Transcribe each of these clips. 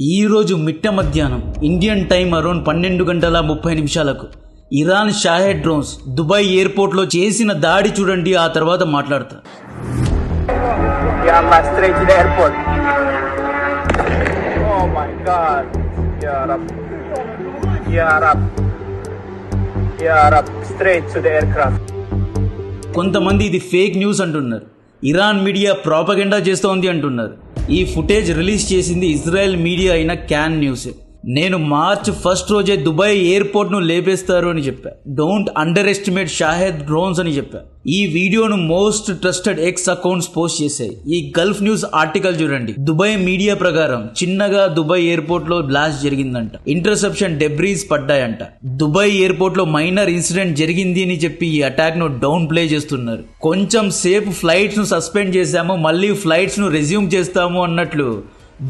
ఈ రోజు మిట్ట మధ్యాహ్నం Indian time around 12:30 Iran Shahed drones Dubai airport లో చేసిన దాడి చూడండి. ఆ తర్వాత మాట్లాడతా. కొంతమంది ఇది ఫేక్ న్యూస్ అంటున్నారు. ఇరాన్ మీడియా ప్రాపగెండా చేస్తోంది అంటున్నారు. ఈ ఫుటేజ్ రిలీజ్ చేసింది ఇజ్రాయెల్ మీడియా అయిన క్యాన్ న్యూస్. నేను మార్చ్ 1 రోజే దుబాయ్ ఎయిర్పోర్ట్ ను లేపేస్తారు అని చెప్పా. Don't under estimate Shahed drones అని చెప్పా. ఈ వీడియోను most trusted X accounts post చేశాయి. ఈ గల్ఫ్ న్యూస్ ఆర్టికల్ చూడండి. దుబాయ్ మీడియా ప్రకారం చిన్నగా దుబాయ్ ఎయిర్పోర్ట్ లో బ్లాస్ట్ జరిగిందంట. ఇంటర్సెప్షన్ డెబ్రీస్ పడ్డాయంట. దుబాయ్ ఎయిర్పోర్ట్ లో మైనర్ ఇన్సిడెంట్ జరిగింది అని చెప్పి ఈ అటాక్ ను డౌన్ ప్లే చేస్తున్నారు. కొంచెం సేపు ఫ్లైట్స్ ను సస్పెండ్ చేశాము, మళ్ళీ ఫ్లైట్స్ ను రెజ్యూమ్ చేస్తాము అన్నట్లు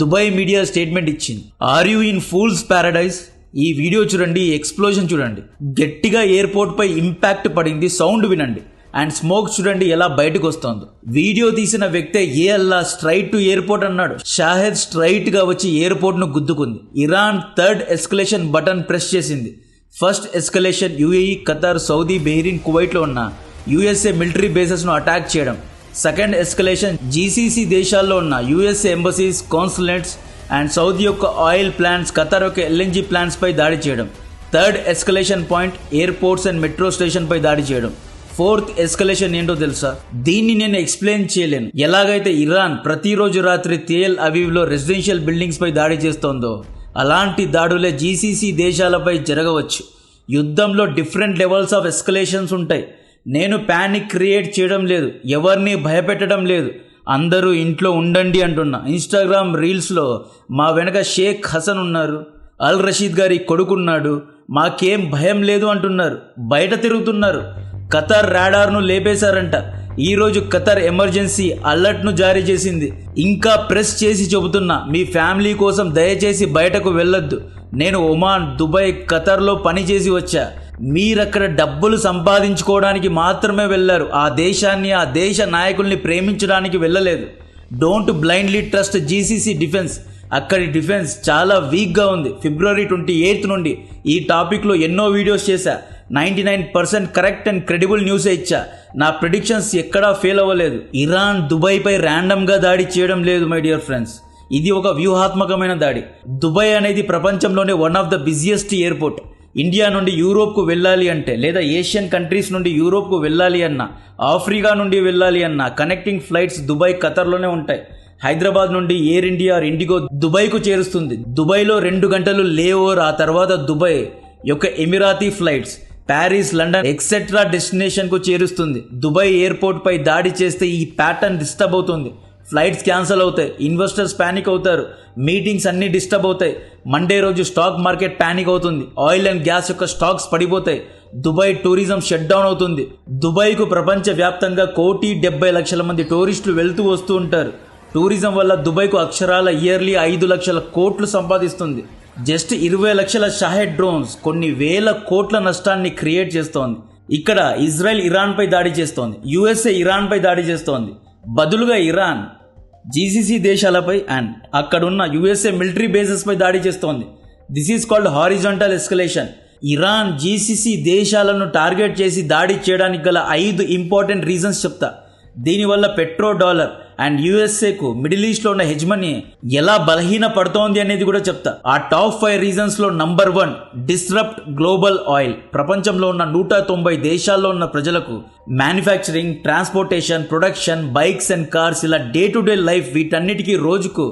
దుబాయ్ మీడియా స్టేట్మెంట్ ఇచ్చింది. Are you in fools paradise? ఈ వీడియో చూడండి, ఎక్స్ప్లోజన్ చూడండి. గట్టిగా ఎయిర్పోర్ట్ పై ఇంపాక్ట్ పడింది, సౌండ్ వినండి. అండ్ స్మోక్ చూడండి ఎలా బయటకు వస్తోందో. వీడియో తీసిన వ్యక్తే ఏ అల్లా స్ట్రైట్ టు ఎయిర్పోర్ట్ అన్నాడు. షాహెద్ స్ట్రైట్ గా వచ్చి ఎయిర్పోర్ట్ ను గుద్దుకుంది. Iran third escalation button press చేసింది. First escalation UAE, Qatar, Saudi, Bahrain, Kuwait లో ఉన్న యుఎస్ఏ మిలిటరీ బేసెస్ ను అటాక్ చేయడం. సెకండ్ ఎస్కలేషన్ జీసీసీ దేశాల్లో ఉన్న USA embassies, consulates and Saudi యొక్క ఆయిల్ ప్లాంట్స్, ఖతార్ యొక్క ఎల్ఎన్జీ ప్లాంట్స్ పై దాడి చేయడం. Third escalation point airports and metro station పై దాడి చేయడం. ఫోర్త్ ఎస్కలేషన్ ఏంటో తెలుసా? దీన్ని నేను ఎక్స్ప్లెయిన్ చేయలేను. ఎలాగైతే ఇరాన్ ప్రతిరోజు రాత్రి తెల్ అవీవ్ లో రెసిడెన్షియల్ బిల్డింగ్స్ పై దాడి చేస్తోందో అలాంటి దాడులే జీసీసీ దేశాలపై జరగవచ్చు. యుద్ధంలో డిఫరెంట్ లెవెల్స్ ఆఫ్ ఎస్కలేషన్స్ ఉంటాయి. నేను ప్యానిక్ క్రియేట్ చేయడం లేదు, ఎవరిని భయపెట్టడం లేదు. అందరూ ఇంట్లో ఉండండి అంటున్నా. ఇన్స్టాగ్రామ్ రీల్స్లో మా వెనక షేక్ హసన్ ఉన్నారు, అల్ రషీద్ గారి కొడుకున్నాడు, మాకేం భయం లేదు అంటున్నారు. బయట తిరుగుతున్నారు. ఖతార్ రాడార్ను లేపేశారంట. ఈరోజు ఖతార్ ఎమర్జెన్సీ అలర్ట్ను జారీ చేసింది. ఇంకా ప్రెస్ చేసి చెబుతున్నా, మీ ఫ్యామిలీ కోసం దయచేసి బయటకు వెళ్ళొద్దు. నేను ఒమాన్, దుబాయ్, ఖతార్లో పనిచేసి వచ్చా. మీరక్కడ డబ్బులు సంపాదించుకోవడానికి మాత్రమే వెళ్ళారు. ఆ దేశాన్ని, ఆ దేశ నాయకుల్ని ప్రేమించడానికి వెళ్ళలేదు. Don't blindly trust GCC defence. అక్కడి డిఫెన్స్ చాలా వీక్గా ఉంది. ఫిబ్రవరి 28 నుండి ఈ టాపిక్లో ఎన్నో వీడియోస్ చేశా. 99% కరెక్ట్ అండ్ క్రెడిబుల్ న్యూసే ఇచ్చా. నా ప్రిడిక్షన్స్ ఎక్కడా ఫెయిల్ అవ్వలేదు. ఇరాన్ దుబాయ్ పై ర్యాండమ్గా దాడి చేయడం లేదు మై డియర్ ఫ్రెండ్స్. ఇది ఒక వ్యూహాత్మకమైన దాడి. దుబాయ్ అనేది ప్రపంచంలోనే one of the busiest airport. India నుండి యూరోప్కు వెళ్ళాలి అంటే, లేదా ఏషియన్ కంట్రీస్ నుండి యూరోప్కు వెళ్ళాలి అన్నా, ఆఫ్రికా నుండి వెళ్ళాలి అన్నా కనెక్టింగ్ ఫ్లైట్స్ దుబాయ్, ఖతర్లోనే ఉంటాయి. హైదరాబాద్ నుండి ఎయిర్ ఇండియా ఆర్ ఇండిగో దుబాయ్కు చేరుస్తుంది. దుబాయ్లో 2 గంటలు లేఓవర్. ఆ తర్వాత దుబాయ్ యొక్క Emirati flights Paris, London etcetera డెస్టినేషన్కు చేరుస్తుంది. దుబాయ్ ఎయిర్పోర్ట్ పై దాడి చేస్తే ఈ ప్యాటర్న్ డిస్టర్బ్ అవుతుంది. ఫ్లైట్స్ క్యాన్సిల్ అవుతాయి, ఇన్వెస్టర్స్ ప్యానిక్ అవుతారు, మీటింగ్స్ అన్నీ డిస్టర్బ్ అవుతాయి. మండే రోజు స్టాక్ మార్కెట్ ప్యానిక్ అవుతుంది. ఆయిల్ అండ్ గ్యాస్ యొక్క స్టాక్స్ పడిపోతాయి. దుబాయ్ టూరిజం షట్ డౌన్ అవుతుంది. దుబాయ్కు ప్రపంచ వ్యాప్తంగా 1,70,00,000 మంది టూరిస్టులు వెళ్తూ వస్తూ ఉంటారు. టూరిజం వల్ల దుబాయ్కు అక్షరాల ఇయర్లీ 5 లక్షల కోట్లు సంపాదిస్తుంది. జస్ట్ 20 లక్షల షాహెడ్ డ్రోన్స్ కొన్ని వేల కోట్ల నష్టాన్ని క్రియేట్ చేస్తోంది. ఇక్కడ ఇజ్రాయెల్ ఇరాన్ పై దాడి చేస్తోంది, యుఎస్ఏ ఇరాన్ పై దాడి చేస్తోంది. బదులుగా ఇరాన్ జీసీసీ దేశాలపై అండ్ అక్కడున్న యుఎస్ఏ మిలిటరీ బేసెస్ పై దాడి చేస్తోంది. This is called horizontal escalation. Iran GCC దేశాలను టార్గెట్ చేసి దాడి చేయడానికి గల 5 ఇంపార్టెంట్ రీజన్స్ చెప్తా. దీనివల్ల పెట్రో డాలర్ అండ్ యుఎస్ఏకు మిడిల్ ఈస్ట్ లో ఉన్న హెజ్మనీ ఎలా బలహీన పడుతోంది అనేది కూడా చెప్తా. ఆ టాప్ 5 రీజన్స్ లో నంబర్ 1, డిస్రప్ట్ గ్లోబల్ ఆయిల్. ప్రపంచంలో ఉన్న 190 దేశాల్లో ఉన్న ప్రజలకు manufacturing, transportation, production, bikes and cars, ఇలా డే టు డే లైఫ్, వీటన్నిటికీ రోజుకు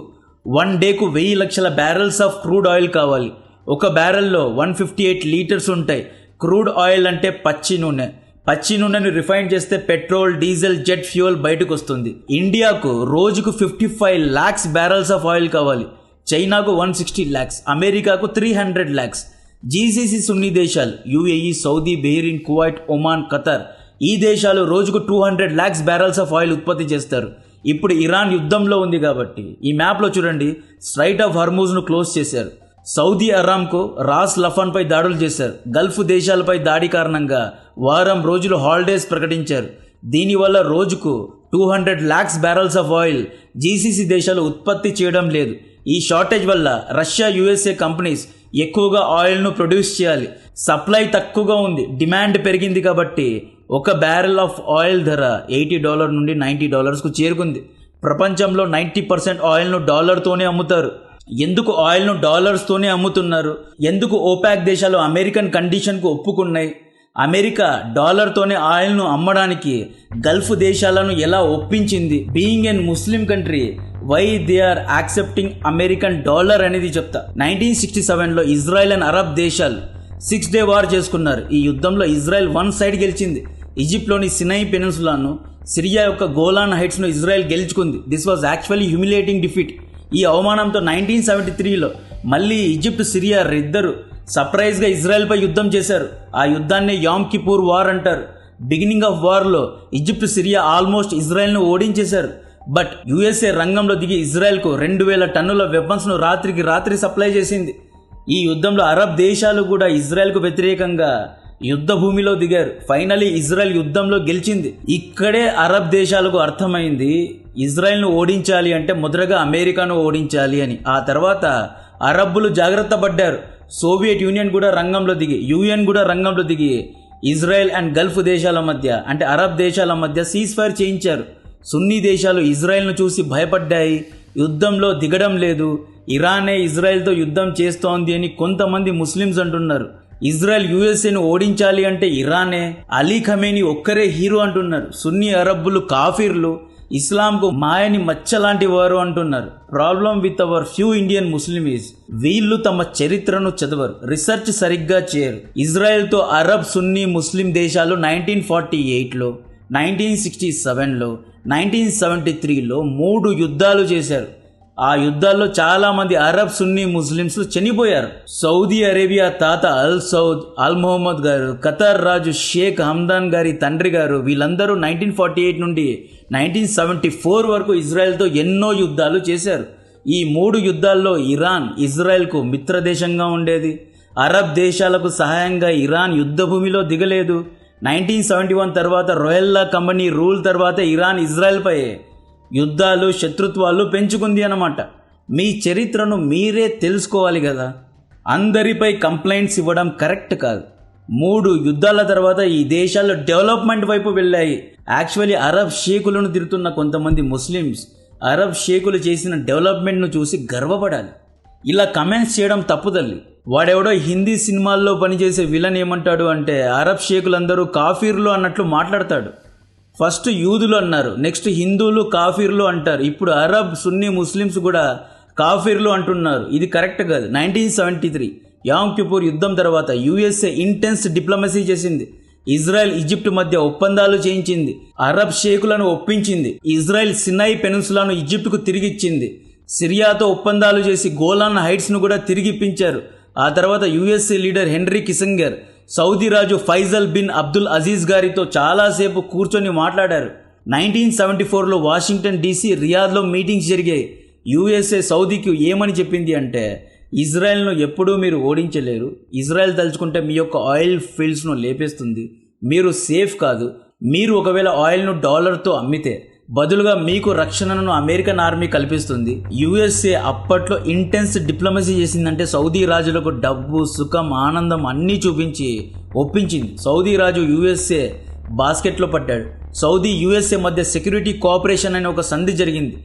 1 డేకు 1000 లక్షల బ్యారెల్స్ ఆఫ్ క్రూడ్ ఆయిల్ కావాలి. ఒక బ్యారెల్లో 158 లీటర్స్ ఉంటాయి. క్రూడ్ ఆయిల్ అంటే పచ్చి నూనె. పచ్చి నూనెను రిఫైన్ చేస్తే పెట్రోల్, డీజిల్, జెట్ ఫ్యూయల్ బయటకు వస్తుంది. ఇండియాకు రోజుకు 55 lakhs బ్యారల్స్ ఆఫ్ ఆయిల్ కావాలి. చైనాకు 160 lakhs, అమెరికాకు 300 lakhs. జీసీసీ సున్నీ దేశాలు UAE, Saudi, Bahrain, Kuwait, Oman, Qatar, ఈ దేశాలు రోజుకు 200 lakhs బ్యారల్స్ ఆఫ్ ఆయిల్ ఉత్పత్తి చేస్తారు. ఇప్పుడు ఇరాన్ యుద్ధంలో ఉంది కాబట్టి ఈ మ్యాప్లో చూడండి, స్ట్రైట్ ఆఫ్ హర్మూజ్ను క్లోజ్ చేశారు. సౌదీ అరామ్కో, రాస్ లఫాన్ పై దాడులు చేశారు. గల్ఫ్ దేశాలపై దాడి కారణంగా వారం రోజులు హాలిడేస్ ప్రకటించారు. దీనివల్ల రోజుకు 200 lakhs barrels of oil GCC దేశాలు ఉత్పత్తి చేయడం లేదు. ఈ షార్టేజ్ వల్ల రష్యా యుఎస్ఏ కంపెనీస్ ఎక్కువగా ఆయిల్ను ప్రొడ్యూస్ చేయాలి. సప్లై తక్కువగా ఉంది, డిమాండ్ పెరిగింది కాబట్టి ఒక బ్యారెల్ ఆఫ్ ఆయిల్ ధర $80 నుండి $90కు చేరుకుంది. ప్రపంచంలో 90% ఆయిల్ను డాలర్తోనే అమ్ముతారు. ఎందుకు ఆయిల్ను డాలర్స్తోనే అమ్ముతున్నారు? ఎందుకు ఓపాక్ దేశాలు అమెరికన్ కండిషన్కు ఒప్పుకున్నాయి? అమెరికా డాలర్తోనే ఆయిల్ను అమ్మడానికి గల్ఫ్ దేశాలను ఎలా ఒప్పించింది? Being an Muslim country, why they are accepting American dollar అనేది చెప్తా. 1967లో ఇజ్రాయెల్ అండ్ అరబ్ దేశాలు 6 డే వార్ చేసుకున్నారు. ఈ యుద్ధంలో ఇజ్రాయెల్ వన్ సైడ్ గెలిచింది. ఈజిప్ట్లోని సినై పెనిన్సులాను, సిరియా యొక్క గోలాన్ హైట్స్ను ఇజ్రాయెల్ గెలుచుకుంది. This was actually humiliating defeat. ఈ అవమానంతో 1973లో మళ్ళీ ఈజిప్ట్, సిరియా ఇద్దరు సర్ప్రైజ్గా ఇజ్రాయెల్పై యుద్ధం చేశారు. ఆ యుద్ధాన్ని యామ్ కిపూర్ వార్ అంటారు. బిగినింగ్ ఆఫ్ వార్లో ఈజిప్ట్, సిరియా ఆల్మోస్ట్ ఇజ్రాయెల్ను ఓడించేశారు. బట్ యుఎస్ఏ రంగంలో దిగి ఇజ్రాయెల్కు 2000 టన్నుల వెపన్స్ను రాత్రికి రాత్రి సప్లై చేసింది. ఈ యుద్ధంలో అరబ్ దేశాలు కూడా ఇజ్రాయెల్కు వ్యతిరేకంగా యుద్ధ భూమిలో దిగారు. ఫైనలీ ఇజ్రాయెల్ యుద్ధంలో గెలిచింది. ఇక్కడే అరబ్ దేశాలకు అర్థమైంది, ఇజ్రాయెల్ను ఓడించాలి అంటే మొదటగా అమెరికాను ఓడించాలి అని. ఆ తర్వాత అరబ్బులు జాగ్రత్త పడ్డారు. సోవియట్ యూనియన్ కూడా రంగంలో దిగి, యుఎన్ కూడా రంగంలో దిగి ఇజ్రాయెల్ అండ్ గల్ఫ్ దేశాల మధ్య అంటే అరబ్ దేశాల మధ్య సీజ్ ఫైర్ చేయించారు. సున్నీ దేశాలు ఇజ్రాయెల్ను చూసి భయపడ్డాయి, యుద్ధంలో దిగడం లేదు. ఇరానే ఇజ్రాయెల్తో యుద్ధం చేస్తోంది అని కొంతమంది ముస్లిమ్స్ అంటున్నారు. ఇజ్రాయెల్ యుఎస్ఏను ఓడించాలి అంటే ఇరానే, అలీ ఖమేనీ ఒక్కరే హీరో అంటున్నారు. సున్నీ అరబ్బులు కాఫీర్లు, ఇస్లాంకు మాయని మచ్చలాంటి వారు అంటున్నారు. Problem with our few Indian Muslims, వీళ్ళు తమ చరిత్రను చదవరు, రీసెర్చ్ సరిగ్గా చేయరు. ఇజ్రాయెల్తో అరబ్ సున్నీ ముస్లిం దేశాలు 1948లో, 1967లో, 1973లో 3 యుద్ధాలు చేశారు. ఆ యుద్ధాల్లో చాలా మంది అరబ్ సున్నీ ముస్లిమ్స్ చనిపోయారు. సౌదీ అరేబియా తాత అల్ సౌద్ అల్ మొహమ్మద్ గారు, ఖతార్ రాజు షేక్ హమ్దాన్ గారి తండ్రి గారు, వీళ్ళందరూ 1948 నుండి 1974 వరకు ఇజ్రాయెల్తో ఎన్నో యుద్ధాలు చేశారు. ఈ 3 యుద్ధాల్లో ఇరాన్ ఇజ్రాయెల్కు మిత్రదేశంగా ఉండేది. అరబ్ దేశాలకు సహాయంగా ఇరాన్ యుద్ధ భూమిలో దిగలేదు. 1971 తర్వాత రొయల్లా కంపెనీ రూల్ తర్వాత ఇరాన్ ఇజ్రాయెల్పై యుద్ధాలు, శత్రుత్వాలు పెంచుకుంది అన్నమాట. మీ చరిత్రను మీరే తెలుసుకోవాలి కదా. అందరిపై కంప్లైంట్స్ ఇవ్వడం కరెక్ట్ కాదు. 3 యుద్ధాల తర్వాత ఈ దేశాలు డెవలప్మెంట్ వైపు వెళ్ళాయి. యాక్చువల్లీ అరబ్ షేకులను తిరుగుతున్న కొంతమంది ముస్లిమ్స్ అరబ్ షేకులు చేసిన డెవలప్మెంట్ను చూసి గర్వపడాలి. ఇలా కమెంట్స్ చేయడం తప్పు తల్లి. వాడెవడో హిందీ సినిమాల్లో పనిచేసే విలన్ ఏమంటాడు అంటే అరబ్ షేకులందరూ కాఫీర్లు అన్నట్లు మాట్లాడతాడు. ఫస్ట్ యూదులు అన్నారు, నెక్స్ట్ హిందువులు కాఫీర్లు అంటారు. ఇప్పుడు అరబ్ సున్నీ ముస్లిమ్స్ కూడా కాఫీర్లు అంటున్నారు. ఇది కరెక్ట్ కాదు. 1973 యామ్ కిపూర్ యుద్ధం తర్వాత యుఎస్ఏ ఇంటెన్స్ డిప్లొమసీ చేసింది. ఇజ్రాయెల్, ఈజిప్ట్ మధ్య ఒప్పందాలు చేయించింది. అరబ్ షేకులను ఒప్పించింది. ఇజ్రాయెల్ సినై పెనిన్సులాను ఈజిప్ట్కు తిరిగిచ్చింది. సిరియాతో ఒప్పందాలు చేసి గోలాన్ హైట్స్ను కూడా తిరిగిప్పించారు. ఆ తర్వాత USA leader Henry Kissinger Saudi రాజు ఫైజల్ బిన్ అబ్దుల్ అజీజ్ గారితో చాలాసేపు కూర్చొని మాట్లాడారు. 1974లో వాషింగ్టన్ డీసీ, రియాద్లో మీటింగ్స్ జరిగాయి. యుఎస్ఏ సౌదీకి ఏమని చెప్పింది అంటే ఇజ్రాయెల్ను ఎప్పుడూ మీరు ఓడించలేరు. ఇజ్రాయెల్ తలుచుకుంటే మీ యొక్క ఆయిల్ ఫీల్డ్స్ను లేపేస్తుంది. మీరు సేఫ్ కాదు. మీరు ఒకవేళ ఆయిల్ను డాలర్తో అమ్మితే బదులుగా మీకు రక్షణను అమెరికన్ ఆర్మీ కల్పిస్తుంది. యుఎస్ఏ అప్పట్లో ఇంటెన్స్ డిప్లొమసీ చేసిందంటే సౌదీ రాజులకు డబ్బు, సుఖం, ఆనందం అన్నీ చూపించి ఒప్పించింది. సౌదీ రాజు యుఎస్ఏ బాస్కెట్లో పడ్డాడు. సౌదీ యుఎస్ఏ మధ్య సెక్యూరిటీ కోఆపరేషన్ అనే ఒక సంధి జరిగింది.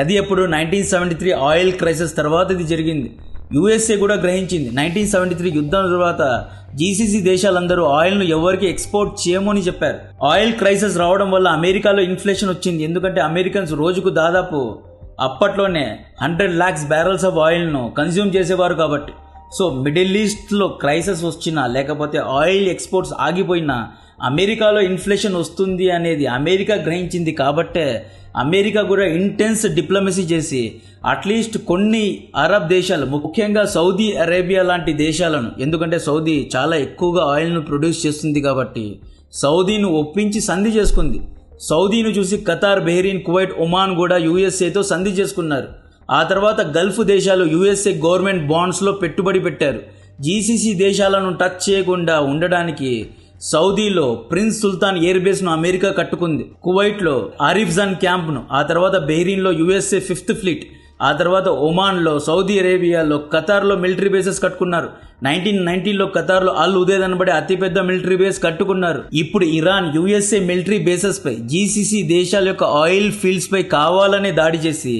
అది ఎప్పుడు 1973 ఆయిల్ క్రైసిస్ తర్వాత ఇది జరిగింది. యుఎస్ఏ కూడా గ్రహించింది. 1973 యుద్ధం తర్వాత జీసీసీ దేశాలందరూ ఆయిల్ను ఎవరికి ఎక్స్పోర్ట్ చేయమని చెప్పారు. ఆయిల్ క్రైసిస్ రావడం వల్ల అమెరికాలో ఇన్ఫ్లేషన్ వచ్చింది. ఎందుకంటే అమెరికన్స్ రోజుకు దాదాపు అప్పట్లోనే 100 lakhs barrels ఆఫ్ ఆయిల్ను కన్జ్యూమ్ చేసేవారు కాబట్టి. సో మిడిల్ ఈస్ట్లో క్రైసిస్ వచ్చినా లేకపోతే ఆయిల్ ఎక్స్పోర్ట్స్ ఆగిపోయినా అమెరికాలో ఇన్ఫ్లేషన్ వస్తుంది అనేది అమెరికా గ్రహించింది. కాబట్టే అమెరికా కూడా ఇంటెన్స్ డిప్లొమసీ చేసి అట్లీస్ట్ కొన్ని అరబ్ దేశాలు, ముఖ్యంగా సౌదీ అరేబియా లాంటి దేశాలను, ఎందుకంటే సౌదీ చాలా ఎక్కువగా ఆయిల్ను ప్రొడ్యూస్ చేస్తుంది కాబట్టి సౌదీను ఒప్పించి సంధి చేసుకుంది. సౌదీని చూసి ఖతార్, బహ్రెయిన్, కువైట్, ఒమాన్ కూడా యుఎస్ఏతో సంధి చేసుకున్నారు. ఆ తర్వాత గల్ఫ్ దేశాలు యుఎస్ఏ గవర్నమెంట్ బాండ్స్లో పెట్టుబడి పెట్టారు. జీసీసీ దేశాలను టచ్ చేయకుండా ఉండడానికి సౌదీలో ప్రిన్స్ సుల్తాన్ ఎయిర్ బేస్ను అమెరికా కట్టుకుంది. కువైట్లో ఆరిఫ్జాన్ క్యాంప్ను, ఆ తర్వాత బహ్రెయిన్లో యుఎస్ఏ 5th ఫ్లీట్, ఆ తర్వాత ఒమాన్లో, సౌదీ అరేబియాలో, ఖతార్లో మిలిటరీ బేసెస్ కట్టుకున్నారు. 1990లో ఖతార్లో అల్ ఉదేద్ అనబడే అతిపెద్ద మిలిటరీ బేస్ కట్టుకున్నారు. ఇప్పుడు ఇరాన్ యుఎస్ఏ మిలిటరీ బేసెస్ పై, జీసీసీ దేశాల యొక్క ఆయిల్ ఫీల్డ్స్ పై కావాలనే దాడి చేసి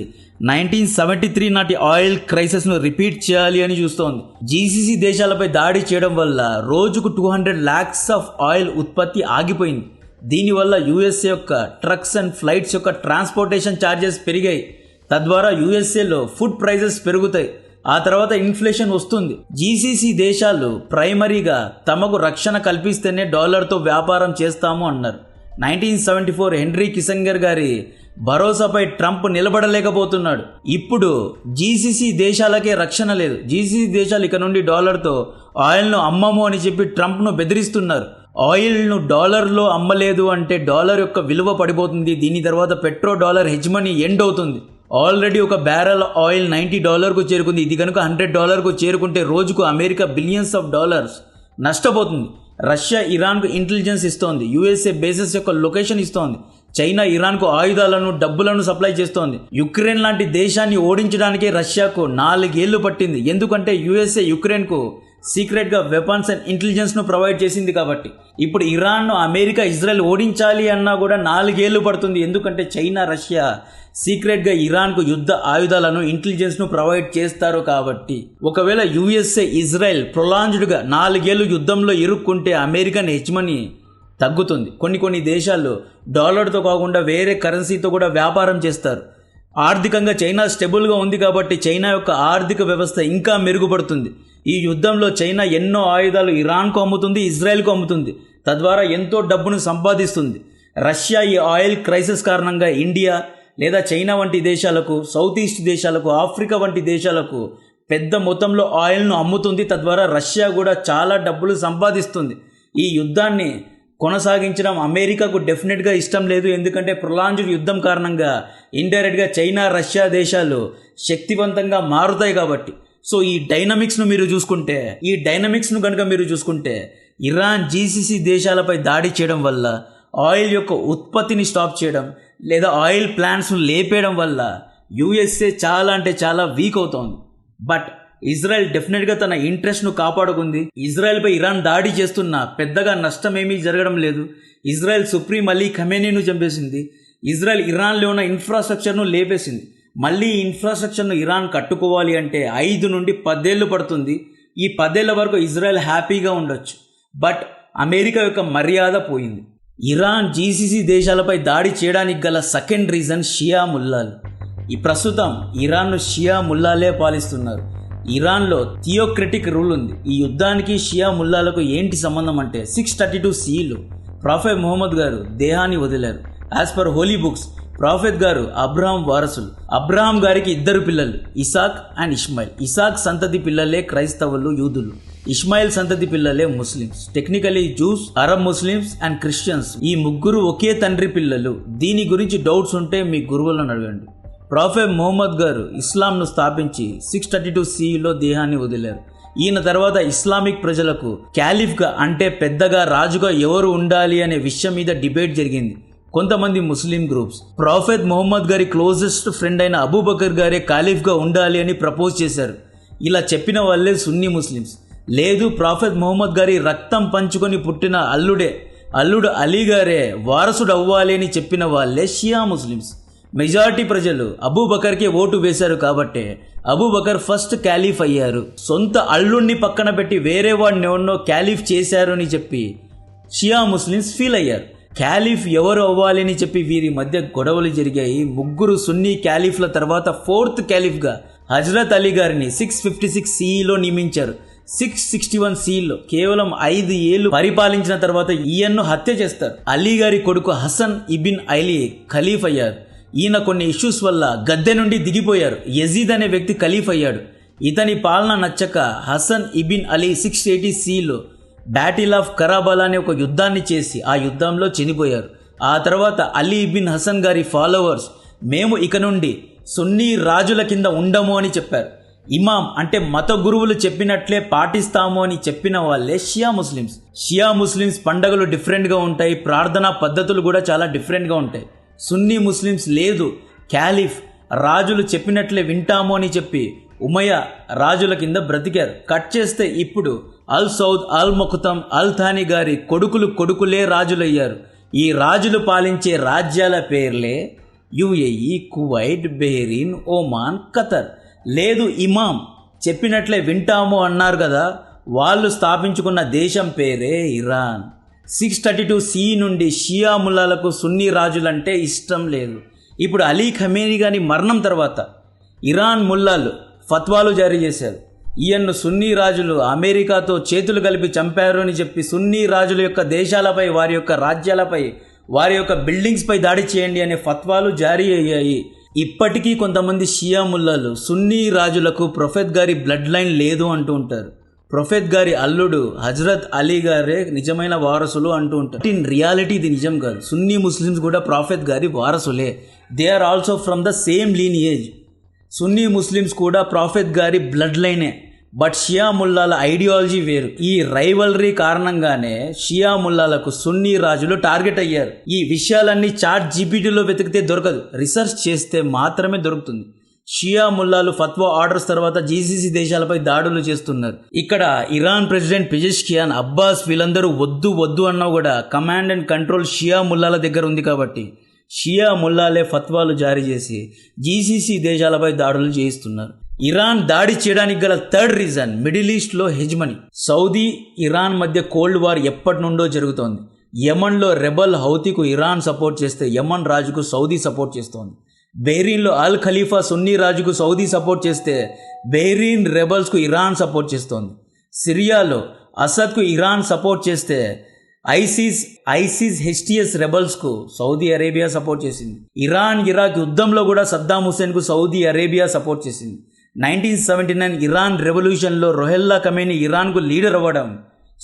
1973 నాటి ఆయిల్ క్రైసిస్ ను రిపీట్ చేయాలి అని చూస్తోంది. జీసీసీ దేశాలపై దాడి చేయడం వల్ల రోజుకు 200 lakhs ఆఫ్ ఆయిల్ ఉత్పత్తి ఆగిపోయింది. దీనివల్ల యుఎస్ఏ యొక్క ట్రక్స్ అండ్ ఫ్లైట్స్ యొక్క ట్రాన్స్పోర్టేషన్ ఛార్జెస్ పెరిగాయి. తద్వారా యుఎస్ఏలో ఫుడ్ ప్రైజెస్ పెరుగుతాయి. ఆ తర్వాత ఇన్ఫ్లేషన్ వస్తుంది. జీసీసీ దేశాలు ప్రైమరీగా తమకు రక్షణ కల్పిస్తేనే డాలర్తో వ్యాపారం చేస్తాము అన్నారు. 1974 హెన్రీ కిస్సింజర్ గారి భరోసాపై ట్రంప్ నిలబడలేకపోతున్నాడు. ఇప్పుడు జీసీసీ దేశాలకే రక్షణ లేదు. జీసీసీ దేశాలు ఇక నుండి డాలర్తో ఆయిల్ను అమ్మము అని చెప్పి ట్రంప్ను బెదిరిస్తున్నారు. ఆయిల్ను డాలర్లో అమ్మలేదు అంటే డాలర్ యొక్క విలువ పడిపోతుంది. దీని తర్వాత పెట్రో డాలర్ హెజ్మనీ ఎండ్ అవుతుంది. ఆల్రెడీ ఒక బ్యారెల్ ఆయిల్ $90కు చేరుకుంది. ఇది కనుక $100కు చేరుకుంటే రోజుకు అమెరికా బిలియన్స్ ఆఫ్ డాలర్స్ నష్టపోతుంది. రష్యా ఇరాన్కు ఇంటెలిజెన్స్ ఇస్తోంది. యుఎస్ఏ బేసెస్ యొక్క లొకేషన్ ఇస్తోంది. చైనా ఇరాన్కు ఆయుధాలను, డబ్బులను సప్లై చేస్తోంది. యుక్రెయిన్ లాంటి దేశాన్ని ఓడించడానికే రష్యాకు 4 ఏళ్లు పట్టింది. ఎందుకంటే యుఎస్ఏ యుక్రెయిన్కు సీక్రెట్గా వెపన్స్ అండ్ ఇంటెలిజెన్స్ను ప్రొవైడ్ చేసింది కాబట్టి. ఇప్పుడు ఇరాన్ను అమెరికా, ఇజ్రాయెల్ ఓడించాలి అన్నా కూడా 4 ఏళ్లు పడుతుంది. ఎందుకంటే చైనా, రష్యా సీక్రెట్గా ఇరాన్కు యుద్ధ ఆయుధాలను, ఇంటెలిజెన్స్ను ప్రొవైడ్ చేస్తారు కాబట్టి. ఒకవేళ యుఎస్ఏ, ఇజ్రాయెల్ ప్రొలాంజ్డ్గా 4 ఏళ్లు యుద్ధంలో ఇరుక్కుంటే అమెరికన్ హెజ్మనీ తగ్గుతుంది. కొన్ని దేశాలు డాలర్తో కాకుండా వేరే కరెన్సీతో కూడా వ్యాపారం చేస్తారు. ఆర్థికంగా చైనా స్టెబుల్గా ఉంది కాబట్టి చైనా యొక్క ఆర్థిక వ్యవస్థ ఇంకా మెరుగుపడుతుంది. ఈ యుద్ధంలో చైనా ఎన్నో ఆయుధాలు ఇరాన్కు అమ్ముతుంది, ఇజ్రాయెల్కు అమ్ముతుంది. తద్వారా ఎంతో డబ్బును సంపాదిస్తుంది. రష్యా ఈ ఆయిల్ క్రైసిస్ కారణంగా ఇండియా లేదా చైనా వంటి దేశాలకు, సౌత్ ఈస్ట్ దేశాలకు, ఆఫ్రికా వంటి దేశాలకు పెద్ద మొత్తంలో ఆయిల్ను అమ్ముతుంది. తద్వారా రష్యా కూడా చాలా డబ్బులు సంపాదిస్తుంది. ఈ యుద్ధాన్ని కొనసాగించడం అమెరికాకు డెఫినెట్గా ఇష్టం లేదు. ఎందుకంటే ప్రొలాంజ్డ్ యుద్ధం కారణంగా ఇండైరెక్ట్గా చైనా, రష్యా దేశాలు శక్తివంతంగా మారుతాయి కాబట్టి. సో ఈ డైనమిక్స్ను కనుక మీరు చూసుకుంటే ఇరాన్ జీసీసీ దేశాలపై దాడి చేయడం వల్ల, ఆయిల్ యొక్క ఉత్పత్తిని స్టాప్ చేయడం లేదా ఆయిల్ ప్లాంట్స్ను లేపేయడం వల్ల యుఎస్ఏ చాలా అంటే చాలా వీక్ అవుతోంది. బట్ ఇజ్రాయెల్ డెఫినెట్గా తన ఇంట్రెస్ట్ను కాపాడుకుంది. ఇజ్రాయెల్పై ఇరాన్ దాడి చేస్తున్నా పెద్దగా నష్టమేమీ జరగడం లేదు. ఇజ్రాయెల్ సుప్రీం అలీ ఖమేనీను చంపేసింది. ఇజ్రాయెల్ ఇరాన్లో ఉన్న ఇన్ఫ్రాస్ట్రక్చర్ను లేపేసింది. మళ్ళీ ఈ ఇన్ఫ్రాస్ట్రక్చర్ను ఇరాన్ కట్టుకోవాలి అంటే 5 నుండి 10 ఏళ్ళు పడుతుంది. ఈ 10 ఏళ్ల వరకు ఇజ్రాయెల్ హ్యాపీగా ఉండొచ్చు. బట్ అమెరికా యొక్క మర్యాద పోయింది. ఇరాన్ జీసీసీ దేశాలపై దాడి చేయడానికి గల సెకండ్ రీజన్ షియా ముల్లాలు. ఈ ప్రస్తుతం ఇరాన్ను షియా ముల్లాలే పాలిస్తున్నారు. ఇరాన్లో థియోక్రటిక్ రూల్ ఉంది. ఈ యుద్ధానికి షియా ముల్లాలకు ఏంటి సంబంధం అంటే 632 CEలో ప్రాఫెట్ ముహమ్మద్ గారు దేహాన్ని వదిలారు. As per holy books prophet గారు అబ్రహాం వారసులు. అబ్రహాం గారికి 2 పిల్లలు, ఇసాక్ అండ్ ఇష్మాయిల్. ఇసాక్ సంతతి పిల్లలే క్రైస్తవులు, యూదులు. ఇష్మాయిల్ సంతతి పిల్లలే Muslims. Technically juice, Arab Muslims and Christians ఈ ముగ్గురు ఒకే తండ్రి పిల్లలు. దీని గురించి డౌట్స్ ఉంటే మీ గురువులను అడగండి. ప్రాఫెట్ ముహమ్మద్ గారు ఇస్లాంను స్థాపించి 632 CEలో దేహాన్ని వదిలారు. ఈయన తర్వాత ఇస్లామిక్ ప్రజలకు క్యాలిఫ్గా అంటే పెద్దగా రాజుగా ఎవరు ఉండాలి అనే విషయం మీద డిబేట్ జరిగింది. కొంతమంది ముస్లిం గ్రూప్స్ ప్రాఫెట్ ముహమ్మద్ గారి క్లోజెస్ట్ ఫ్రెండ్ అయిన అబూబకర్ గారే ఖాలిఫ్గా ఉండాలి అని ప్రపోజ్ చేశారు. ఇలా చెప్పిన వాళ్ళే సున్నీ ముస్లిమ్స్. లేదు, ప్రాఫెట్ ముహమ్మద్ గారి రక్తం పంచుకొని పుట్టిన అల్లుడు అలీ గారే వారసుడు అవ్వాలి అని చెప్పిన వాళ్ళే షియా ముస్లిమ్స్. మెజారిటీ ప్రజలు అబూబకర్కే ఓటు వేశారు కాబట్టి అబూబకర్ ఫస్ట్ క్యాలిఫ్ అయ్యారు. సొంత అల్లుడిని పక్కన పెట్టి వేరే వాడిని ఎవరినో క్యాలిఫ్ చేశారు అని చెప్పి షియా ముస్లిమ్స్ ఫీల్ అయ్యారు. క్యాలిఫ్ ఎవరు అవ్వాలి అని చెప్పి వీరి మధ్య గొడవలు జరిగాయి. 3 సున్నీ క్యాలిఫ్ల తర్వాత 4th క్యాలిఫ్గా హజ్రత్ అలీ గారిని 656 CEలో నియమించారు. 661 CEలో కేవలం 5 ఏళ్లు పరిపాలించిన తర్వాత ఈయన్ను హత్య చేస్తారు. అలీ గారి కొడుకు హసన్ ఇబిన్ అలీ ఖలీఫ్ అయ్యారు. ఈయన కొన్ని ఇష్యూస్ వల్ల గద్దె నుండి దిగిపోయారు. యజీద్ అనే వ్యక్తి ఖలీఫ్ అయ్యాడు. ఇతని పాలన నచ్చక హసన్ ఇబిన్ అలీ 680 CEలో బ్యాటిల్ ఆఫ్ కరాబలా అనే ఒక యుద్ధాన్ని చేసి ఆ యుద్ధంలో చనిపోయారు. ఆ తర్వాత అలీ ఇబిన్ హసన్ గారి ఫాలోవర్స్ మేము ఇక నుండి సున్నీ రాజుల కింద ఉండము అని చెప్పారు. ఇమాం అంటే మత గురువులు చెప్పినట్లే పాటిస్తాము అని చెప్పిన వాళ్ళే షియా ముస్లిమ్స్. షియా ముస్లిమ్స్ పండగలు డిఫరెంట్గా ఉంటాయి, ప్రార్థనా పద్ధతులు కూడా చాలా డిఫరెంట్గా ఉంటాయి. సున్నీ ముస్లిమ్స్ లేదు, క్యాలిఫ్ రాజులు చెప్పినట్లే వింటాము అని చెప్పి ఉమయ్య రాజుల కింద బ్రతికారు. కట్ చేస్తే ఇప్పుడు అల్ సౌద్, అల్ మఖుతం, అల్ థానీ గారి కొడుకులే రాజులయ్యారు. ఈ రాజులు పాలించే రాజ్యాల పేర్లే యుఏఈ, కువైట్, బెహ్రీన్, ఒమాన్, ఖతర్. లేదు, ఇమాం చెప్పినట్లే వింటాము అన్నారు కదా, వాళ్ళు స్థాపించుకున్న దేశం పేరే ఇరాన్. 632 CE నుండి షియా ముల్లాలకు సున్నీ రాజులంటే ఇష్టం లేదు. ఇప్పుడు అలీ ఖమేనీ గారి మరణం తర్వాత ఇరాన్ ముల్లాలు ఫత్వాలు జారీ చేశారు. ఈయన్ను సున్నీ రాజులు అమెరికాతో చేతులు కలిపి చంపారు అని చెప్పి సున్నీ రాజుల యొక్క దేశాలపై, వారి యొక్క రాజ్యాలపై, వారి యొక్క బిల్డింగ్స్ పై దాడి చేయండి అనే ఫత్వాలు జారీ అయ్యాయి. ఇప్పటికీ కొంతమంది షియా ముల్లాలు సున్నీ రాజులకు ప్రొఫెట్ గారి బ్లడ్ లైన్ లేదు అంటూ ఉంటారు. ప్రొఫెట్ గారి అల్లుడు హజరత్ అలీ గారే నిజమైన వారసులు అంటూ ఉంటారు. ఇన్ రియాలిటీ ఇది నిజం కాదు. సున్నీ ముస్లిమ్స్ కూడా ప్రొఫెట్ గారి వారసులే. They are also from the same lineage. Sunni Muslims కూడా ప్రొఫెట్ గారి బ్లడ్ లైనే. బట్ షియా ముల్లాల ఐడియాలజీ వేరు. ఈ రైవల్రీ కారణంగానే షియా ముల్లాలకు సున్నీ రాజులు టార్గెట్ అయ్యారు. ఈ విషయాలన్నీ చాట్ జీపీటీలో వెతికితే దొరకదు, రీసెర్చ్ చేస్తే మాత్రమే దొరుకుతుంది. షియా ముల్లాలు ఫత్వా ఆర్డర్స్ తర్వాత జీసీసీ దేశాలపై దాడులు చేస్తున్నారు. ఇక్కడ ఇరాన్ ప్రెసిడెంట్ పెజెష్కియాన్, అబ్బాస్ వీళ్ళందరూ వద్దు అన్నా కూడా కమాండ్ అండ్ కంట్రోల్ షియా ముల్లాల దగ్గర ఉంది కాబట్టి షియా ముల్లాలే ఫత్వాలు జారీ చేసి జీసీసీ దేశాలపై దాడులు చేయిస్తున్నారు. ఇరాన్ దాడి చేయడానికి గల థర్డ్ రీజన్ మిడిల్ ఈస్ట్లో హెజ్మనీ. సౌదీ, ఇరాన్ మధ్య కోల్డ్ వార్ ఎప్పటి నుండో జరుగుతోంది. యమన్లో రెబల్ హౌతీకు ఇరాన్ సపోర్ట్ చేస్తే యమన్ రాజుకు సౌదీ సపోర్ట్ చేస్తోంది. బెహ్రీన్లో అల్ ఖలీఫా సున్నీ రాజుకు సౌదీ సపోర్ట్ చేస్తే బెహ్రీన్ రెబల్స్కు ఇరాన్ సపోర్ట్ చేస్తోంది. సిరియాలో అసద్కు ఇరాన్ సపోర్ట్ చేస్తే ఐసిస్ హెచ్టిఎస్ రెబల్స్కు సౌదీ అరేబియా సపోర్ట్ చేసింది. ఇరాన్ ఇరాక్ యుద్ధంలో కూడా సద్దాం హుస్సేన్కు సౌదీ అరేబియా సపోర్ట్ చేసింది. 1979 ఇరాన్ రెవల్యూషన్లో రొహెల్లా ఖమేనీ ఇరాన్కు లీడర్ అవ్వడం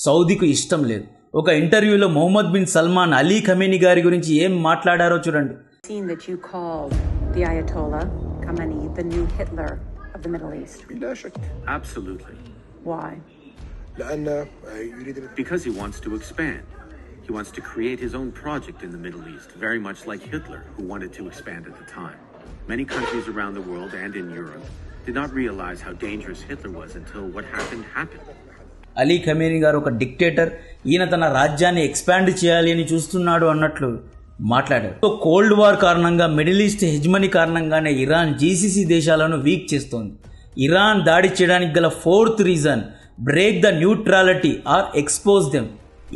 సౌదీకు ఇష్టం లేదు. ఒక ఇంటర్వ్యూలో Mohammed bin Salman Ali Khamenei గారి గురించి ఏం మాట్లాడారో చూడండి. That you called the Ayatollah Khamenei the new Hitler of the Middle East. لا شك. Absolutely. Why? لأن يريد Because he wants to expand. He wants to create his own project in the Middle East, very much like Hitler, who wanted to expand at the time. Many countries around the world and in Europe did not realize how dangerous Hitler was until what happened. Ali Khamenei గారు ఒక dictator, ఈయన తన రాజ్యాన్ని expand చేయాలి అని చూస్తున్నాడు అన్నట్లు మాట్లాడారు. కోల్డ్ వార్ కారణంగా, మిడిల్ ఈస్ట్ హెజ్మనీ కారణంగానే ఇరాన్ జీసీసీ దేశాలను వీక్ చేస్తోంది. ఇరాన్ దాడి చేయడానికి గల fourth reason break the neutrality or expose them.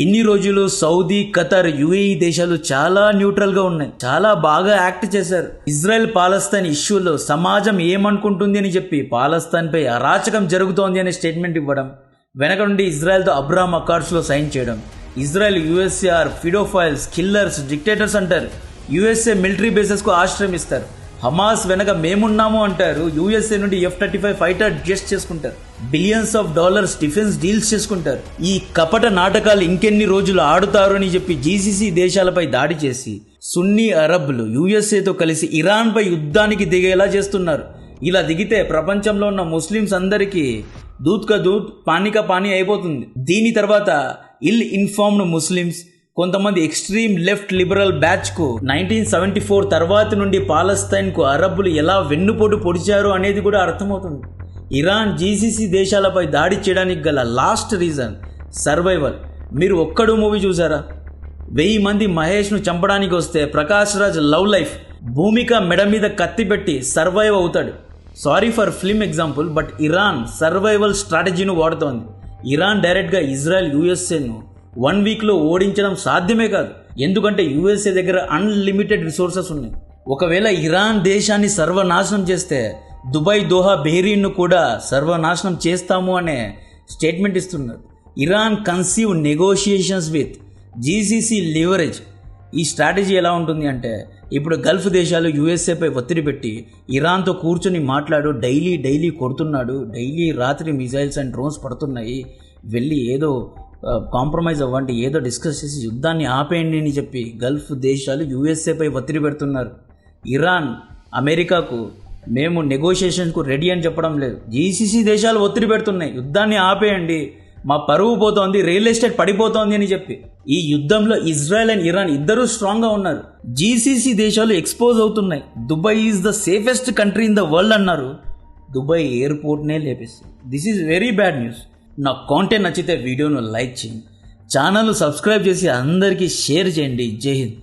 ఇన్ని రోజులు సౌదీ, ఖతర్, యుఏఈ దేశాలు చాలా న్యూట్రల్గా ఉన్నాయి, చాలా బాగా యాక్ట్ చేశారు. ఇజ్రాయెల్ పాలస్తీన్ ఇష్యూలో సమాజం ఏమనుకుంటుంది అని చెప్పి పాలస్తీన్పై అరాచకం జరుగుతోంది అనే స్టేట్మెంట్ ఇవ్వడం, వెనక నుండి ఇజ్రాయెల్తో అబ్రహాం అకార్డ్స్లో సైన్ చేయడం. ఇజ్రాయెల్ యుఎస్ఏఆర్ ఫిడోఫైల్స్, కిల్లర్స్, డిక్టేటర్స్ అంటారు. యుఎస్ఏ మిలిటరీ బేసెస్కు ఆశ్రయం ఇస్తారు. హమాస్ వెనక మేమున్నాము అంటారు. యుఎస్ఏ నుండి F-35 ఫైటర్ జెట్స్ చేసుకుంటారు. Billions of dollars defence deals చేసుకుంటారు. ఈ కపట నాటకాలు ఇంకెన్ని రోజులు ఆడుతారు అని చెప్పి జీసీసీ దేశాలపై దాడి చేసి సున్నీ అరబ్బులు యుఎస్ఏతో కలిసి ఇరాన్పై యుద్ధానికి దిగేలా చేస్తున్నారు. ఇలా దిగితే ప్రపంచంలో ఉన్న ముస్లిమ్స్ అందరికీ దూత్ కా దూత్, పానీ కా పానీ అయిపోతుంది. దీని తర్వాత ఇల్ ఇన్ఫార్మ్డ్ ముస్లిమ్స్, కొంతమంది ఎక్స్ట్రీమ్ లెఫ్ట్ లిబరల్ బ్యాచ్కు 1974 తర్వాత నుండి పాలస్తీన్కు అరబ్బులు ఎలా వెన్నుపోటు పొడిచారు అనేది కూడా అర్థమవుతుంది. ఇరాన్ జీసీసీ దేశాలపై దాడి చేయడానికి గల లాస్ట్ రీజన్ సర్వైవల్. మీరు ఒక్కడు మూవీ చూసారా? 1000 మంది మహేష్ను చంపడానికి వస్తే ప్రకాష్ రాజ్ లవ్ లైఫ్ భూమిక మెడ మీద కత్తి పెట్టి సర్వైవ్ అవుతాడు. Sorry for film example, but Iran survival స్ట్రాటజీని వాడుతోంది. ఇరాన్ డైరెక్ట్గా ఇజ్రాయెల్, యుఎస్ఏను 1 వీక్లో ఓడించడం సాధ్యమే కాదు. ఎందుకంటే యుఎస్ఏ దగ్గర అన్లిమిటెడ్ రిసోర్సెస్ ఉన్నాయి. ఒకవేళ ఇరాన్ దేశాన్ని సర్వనాశనం చేస్తే దుబాయ్, దోహా, బెహ్రీన్ను కూడా సర్వనాశనం చేస్తాము అనే స్టేట్మెంట్ ఇస్తున్నారు. Iran conceive negotiations with GCC leverage. ఈ స్ట్రాటజీ ఎలా ఉంటుంది అంటే, ఇప్పుడు గల్ఫ్ దేశాలు యుఎస్ఏపై ఒత్తిడి పెట్టి ఇరాన్తో కూర్చొని మాట్లాడు, డైలీ కొడుతున్నాడు, డైలీ రాత్రి మిజైల్స్ అండ్ డ్రోన్స్ పడుతున్నాయి, వెళ్ళి ఏదో కాంప్రమైజ్ అవ్వండి, ఏదో డిస్కస్ చేసి యుద్ధాన్ని ఆపేయండి అని చెప్పి గల్ఫ్ దేశాలు యుఎస్ఏపై ఒత్తిడి పెడుతున్నారు. ఇరాన్ అమెరికాకు మేము నెగోషియేషన్కు రెడీ అని చెప్పడం లేదు. జీసీసీ దేశాలు ఒత్తిడి పెడుతున్నాయి, యుద్ధాన్ని ఆపేయండి, మా పరువు పోతోంది, రియల్ ఎస్టేట్ పడిపోతోంది అని చెప్పి. ఈ యుద్ధంలో ఇజ్రాయెల్ అండ్ ఇరాన్ ఇద్దరూ స్ట్రాంగ్గా ఉన్నారు. జీసీసీ దేశాలు ఎక్స్పోజ్ అవుతున్నాయి. Dubai is the safest country in the world అన్నారు. దుబాయ్ ఎయిర్పోర్ట్నే లేపేస్తుంది. This is very bad news. నా కాంటెంట్ నచ్చితే వీడియోను లైక్ చేయండి, ఛానల్ సబ్స్క్రైబ్ చేసి అందరికీ షేర్ చేయండి. జై హింద్.